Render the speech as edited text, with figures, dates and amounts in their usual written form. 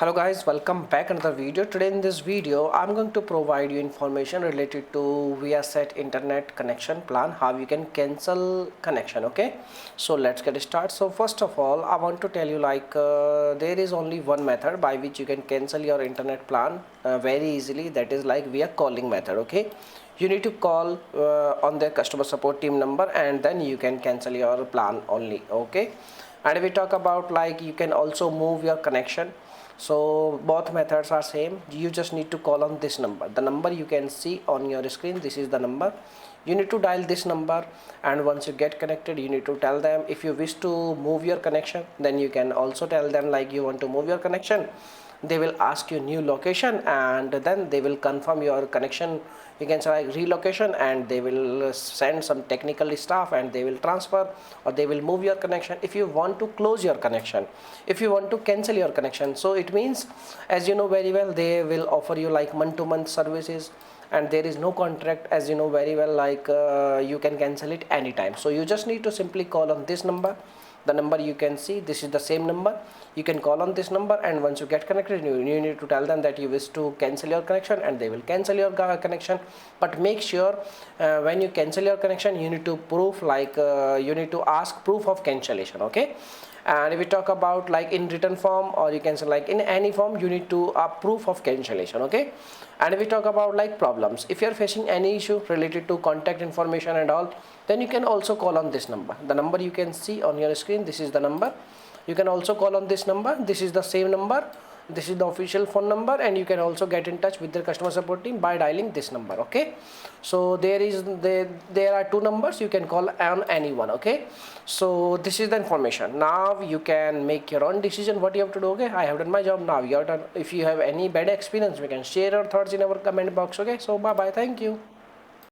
Hello guys, welcome back another video. Today in this video I'm going to provide you information related to Viasat internet connection plan, how you can cancel connection. Okay, so let's get started. So first of all I want to tell you there is only one method by which you can cancel your internet plan very easily, that is like via calling method. Okay, you need to call on their customer support team number and then you can cancel your plan only. Okay, and we talk about like you can also move your connection. So both methods are same. You just need to call on this number, the number you can see on your screen. This is the number. You need to dial this number, and once you get connected you need to tell them if you wish to move your connection. Then you can also tell them like you want to move your connection. They will ask you new location and then they will confirm your connection. You can say like relocation, and they will send some technical staff and they will transfer or they will move your connection. If you want to close your connection, if you want to cancel your connection, so it means, as you know very well, they will offer you like month-to-month services and there is no contract, as you know very well, you can cancel it anytime. So you just need to simply call on this number, the number you can see. This is the same number. You can call on this number, and once you get connected you need to tell them that you wish to cancel your connection and they will cancel your connection. But make sure when you cancel your connection you need to you need to ask proof of cancellation. Okay, and if we talk about like in written form, or you can say like in any form, you need to proof of cancellation. Okay, and if we talk about like problems, if you are facing any issue related to contact information and all, then you can also call on this number, the number you can see on your screen. This is the number. You can also call on this number. This is the same number. This is the official phone number, and you can also get in touch with the customer support team by dialing this number. Okay, so there are two numbers you can call on anyone. Okay, so this is the information. Now you can make your own decision what you have to do. Okay, I have done my job. Now you have done. If you have any bad experience, we can share your thoughts in our comment box. Okay, so bye bye, thank you.